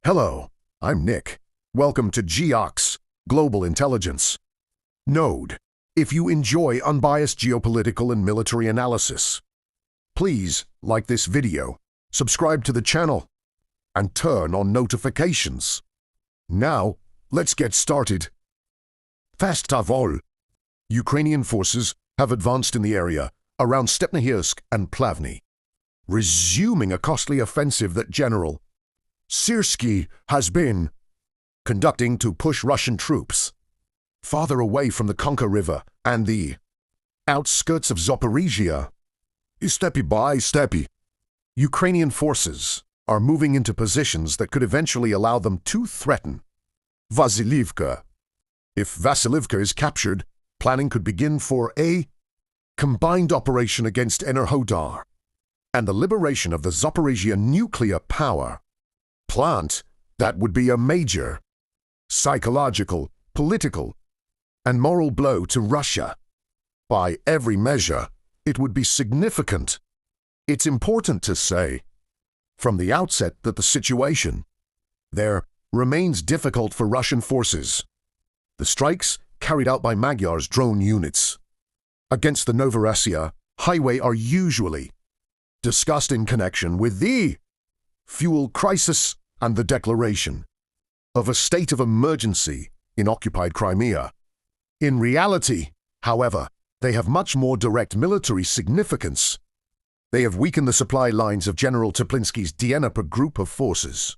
Hello, I'm Nick. Welcome to GEOX, Global Intelligence. Node, if you enjoy unbiased geopolitical and military analysis, please like this video, subscribe to the channel, and turn on notifications. Now, let's get started. First of all, Ukrainian forces have advanced in the area around Stepnogorsk and Plavny, resuming a costly offensive that General Syrskyi has been conducting to push Russian troops farther away from the Konka River and the outskirts of Zaporizhzhia. Step by step, Ukrainian forces are moving into positions that could eventually allow them to threaten Vasilivka. If Vasilivka is captured, planning could begin for a combined operation against Enerhodar and the liberation of the Zaporizhzhia nuclear power plant. That would be a major psychological, political, and moral blow to Russia. By every measure, it would be significant. It's important to say from the outset that the situation there remains difficult for Russian forces. The strikes carried out by Magyar's drone units against the Novorossiya highway are usually discussed in connection with the fuel crisis and the declaration of a state of emergency in occupied Crimea. In reality, however, they have much more direct military significance. They have weakened the supply lines of General Teplinsky's Dnieper group of forces.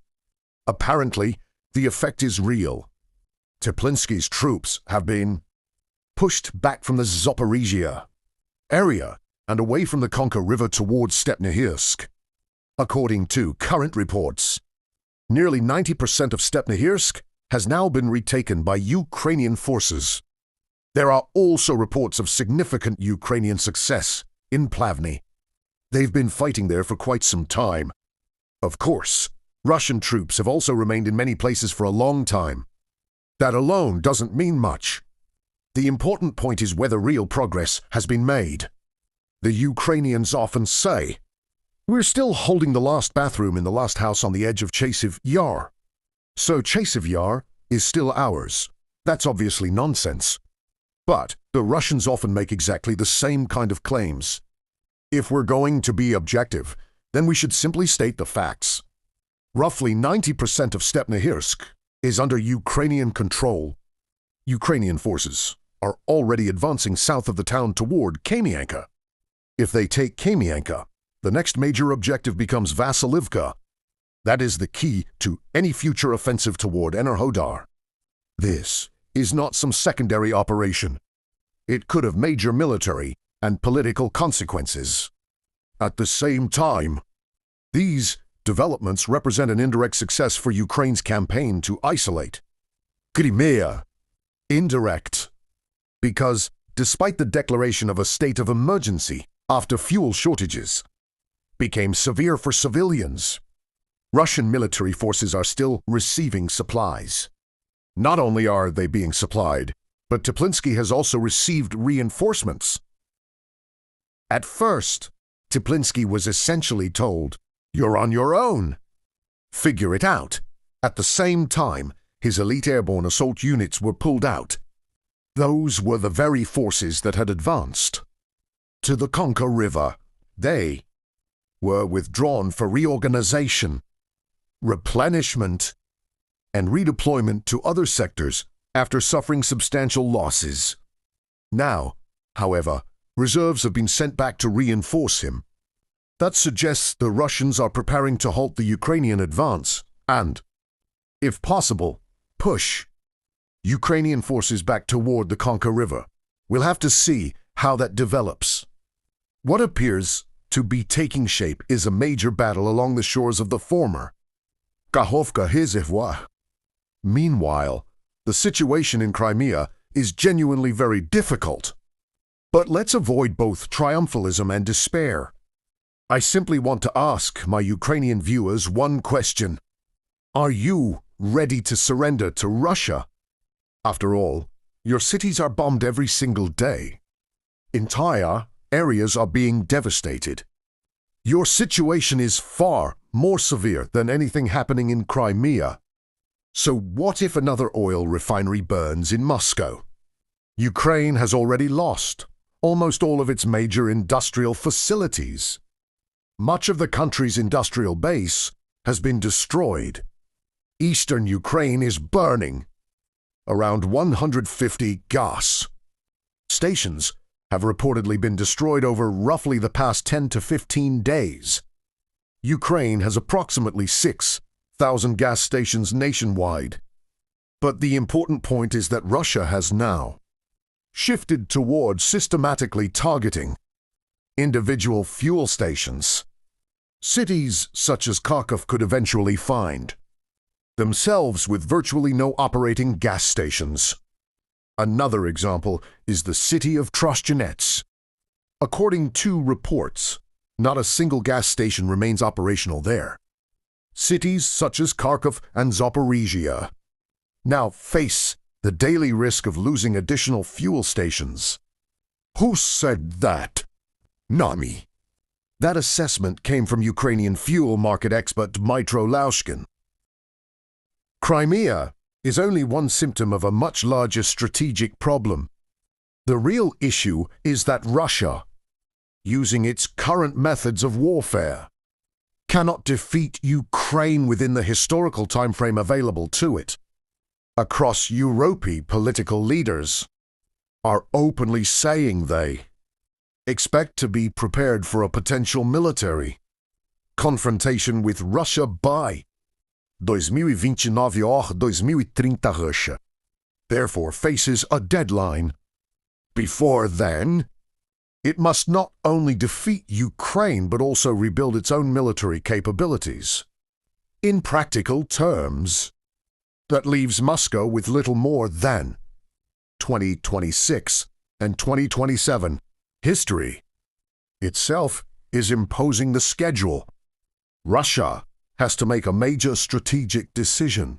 Apparently, the effect is real. Teplinsky's troops have been pushed back from the Zaporizhzhia area and away from the Konka River towards Stepnogorsk. According to current reports, nearly 90% of Stepnogorsk has now been retaken by Ukrainian forces. There are also reports of significant Ukrainian success in Plavny. They've been fighting there for quite some time. Of course, Russian troops have also remained in many places for a long time. That alone doesn't mean much. The important point is whether real progress has been made. The Ukrainians often say, "We're still holding the last bathroom in the last house on the edge of Chasiv Yar. So Chasiv Yar is still ours." That's obviously nonsense. But the Russians often make exactly the same kind of claims. If we're going to be objective, then we should simply state the facts. Roughly 90% of Stepnogorsk is under Ukrainian control. Ukrainian forces are already advancing south of the town toward Kamianka. If they take Kamianka, the next major objective becomes Vasilivka. That is the key to any future offensive toward Enerhodar. This is not some secondary operation. It could have major military and political consequences. At the same time, these developments represent an indirect success for Ukraine's campaign to isolate Crimea. Indirect, because despite the declaration of a state of emergency after fuel shortages became severe for civilians, Russian military forces are still receiving supplies. Not only are they being supplied, but Teplinsky has also received reinforcements. At first, Teplinsky was essentially told, "You're on your own. Figure it out." At the same time, his elite airborne assault units were pulled out. Those were the very forces that had advanced to the Konka River. They were withdrawn for reorganization, replenishment, and redeployment to other sectors after suffering substantial losses. Now, however, reserves have been sent back to reinforce him. That suggests the Russians are preparing to halt the Ukrainian advance and, if possible, push Ukrainian forces back toward the Konka River. We'll have to see how that develops. What appears to be taking shape is a major battle along the shores of the former Kakhovka-Hezhevois. Meanwhile, the situation in Crimea is genuinely very difficult. But let's avoid both triumphalism and despair. I simply want to ask my Ukrainian viewers one question. Are you ready to surrender to Russia? After all, your cities are bombed every single day. Entire areas are being devastated. Your situation is far more severe than anything happening in Crimea. So what if another oil refinery burns in Moscow? Ukraine has already lost almost all of its major industrial facilities. Much of the country's industrial base has been destroyed. Eastern Ukraine is burning. Around 150 gas stations have reportedly been destroyed over roughly the past 10 to 15 days. Ukraine has approximately 6,000 gas stations nationwide. But the important point is that Russia has now shifted towards systematically targeting individual fuel stations. Cities such as Kharkov could eventually find themselves with virtually no operating gas stations. Another example is the city of Trostianets. According to reports, not a single gas station remains operational there. Cities such as Kharkov and Zaporizhzhia now face the daily risk of losing additional fuel stations. Who said that? Not me. That assessment came from Ukrainian fuel market expert Dmytro Laushkin. Crimea is only one symptom of a much larger strategic problem. The real issue is that Russia, using its current methods of warfare, cannot defeat Ukraine within the historical timeframe available to it. Across Europe, political leaders are openly saying they expect to be prepared for a potential military confrontation with Russia by 2029 or 2030 Russia, therefore faces a deadline. Before then, it must not only defeat Ukraine but also rebuild its own military capabilities. In practical terms, that leaves Moscow with little more than 2026 and 2027. History itself is imposing the schedule. Russia has to make a major strategic decision.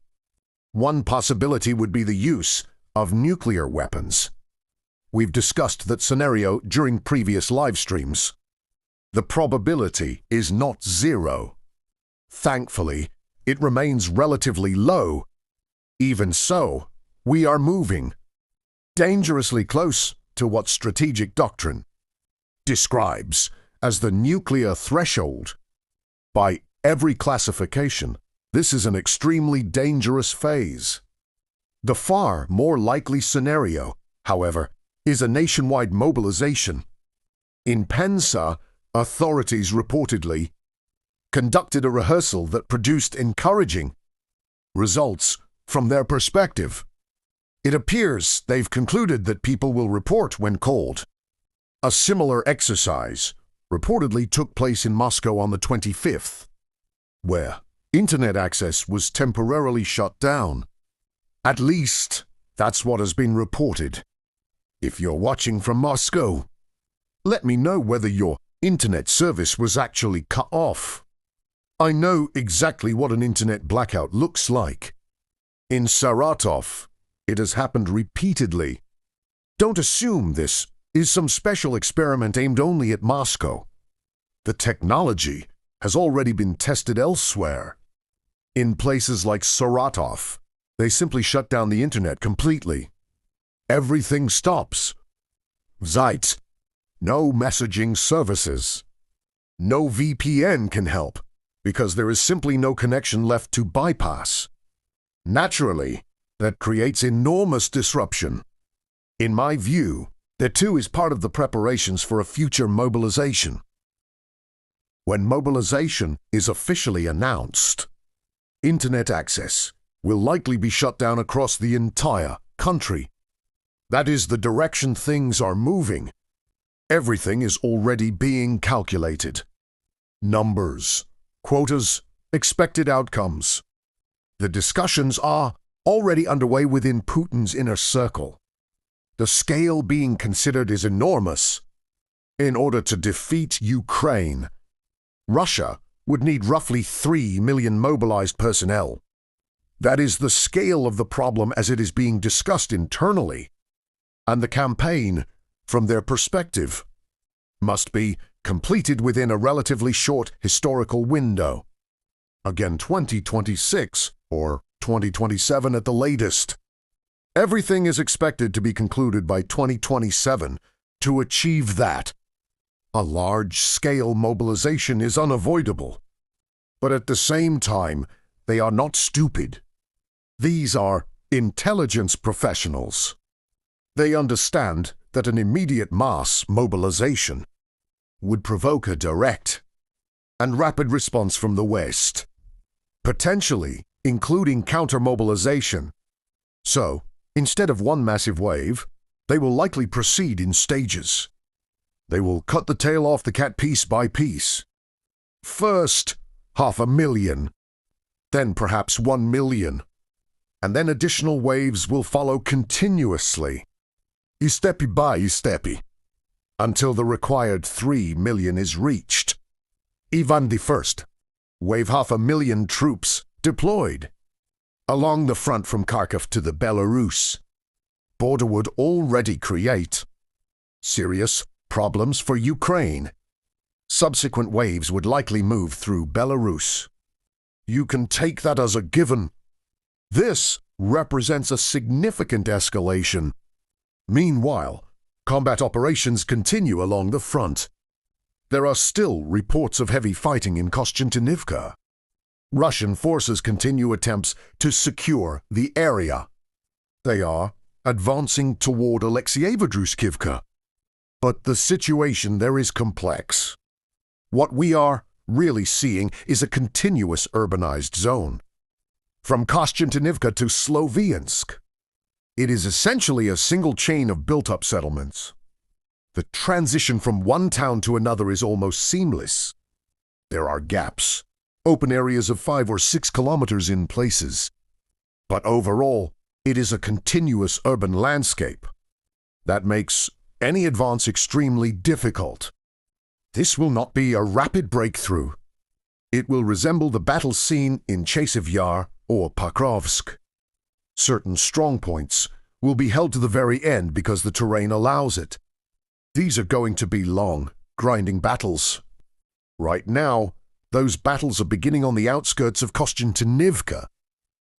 One possibility would be the use of nuclear weapons. We've discussed that scenario during previous live streams. The probability is not zero. Thankfully, it remains relatively low. Even so, we are moving dangerously close to what strategic doctrine describes as the nuclear threshold. By every classification, this is an extremely dangerous phase. The far more likely scenario, however, is a nationwide mobilization. In Penza, authorities reportedly conducted a rehearsal that produced encouraging results from their perspective. It appears they've concluded that people will report when called. A similar exercise reportedly took place in Moscow on the 25th, where internet access was temporarily shut down. At least, that's what has been reported. If you're watching from Moscow, let me know whether your internet service was actually cut off. I know exactly what an internet blackout looks like. In Saratov, it has happened repeatedly. Don't assume this is some special experiment aimed only at Moscow. The technology has already been tested elsewhere. In places like Saratov, they simply shut down the internet completely. Everything stops. Zeit. No messaging services. No VPN can help, because there is simply no connection left to bypass. Naturally, that creates enormous disruption. In my view, that too is part of the preparations for a future mobilization. When mobilization is officially announced, internet access will likely be shut down across the entire country. That is the direction things are moving. Everything is already being calculated. Numbers, quotas, expected outcomes. The discussions are already underway within Putin's inner circle. The scale being considered is enormous. In order to defeat Ukraine, Russia would need roughly 3 million mobilized personnel. That is the scale of the problem as it is being discussed internally. And the campaign, from their perspective, must be completed within a relatively short historical window. Again, 2026 or 2027 at the latest. Everything is expected to be concluded by 2027 to achieve that. A large-scale mobilization is unavoidable. But at the same time, they are not stupid. These are intelligence professionals. They understand that an immediate mass mobilization would provoke a direct and rapid response from the West, potentially including counter-mobilization. So, instead of one massive wave, they will likely proceed in stages. They will cut the tail off the cat piece by piece. First, 500,000, then perhaps 1 million, and then additional waves will follow continuously, steppy by steppy, until the required 3 million is reached. Even the first wave 500,000 troops deployed along the front from Kharkiv to the Belarus border would already create serious problems for Ukraine. Subsequent waves would likely move through Belarus. You can take that as a given. This represents a significant escalation. Meanwhile, combat operations continue along the front. There are still reports of heavy fighting in Kostyantynivka. Russian forces continue attempts to secure the area. They are advancing toward Alexeyevdrushkivka. But the situation there is complex. What we are really seeing is a continuous urbanized zone. From Kostyantynivka to Sloviansk, it is essentially a single chain of built-up settlements. The transition from one town to another is almost seamless. There are gaps, open areas of 5 or 6 kilometers in places. But overall, it is a continuous urban landscape. That makes any advance extremely difficult. This will not be a rapid breakthrough. It will resemble the battle scene in Chasev Yar or Pokrovsk. Certain strong points will be held to the very end because the terrain allows it. These are going to be long, grinding battles. Right now, those battles are beginning on the outskirts of Kostyantynivka.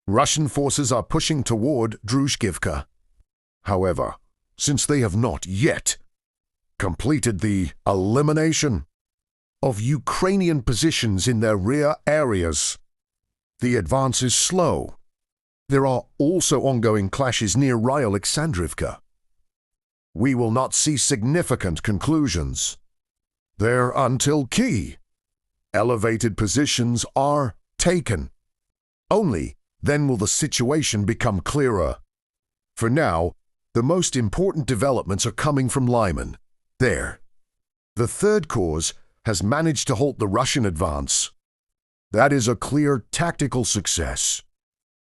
Russian forces are pushing toward Druzhkivka. However, since they have not yet completed the elimination of Ukrainian positions in their rear areas, the advance is slow. There are also ongoing clashes near Ryalexandrivka. We will not see significant conclusions there until key elevated positions are taken. Only then will the situation become clearer. For now, the most important developments are coming from Lyman. There, the Third Corps has managed to halt the Russian advance. That is a clear tactical success.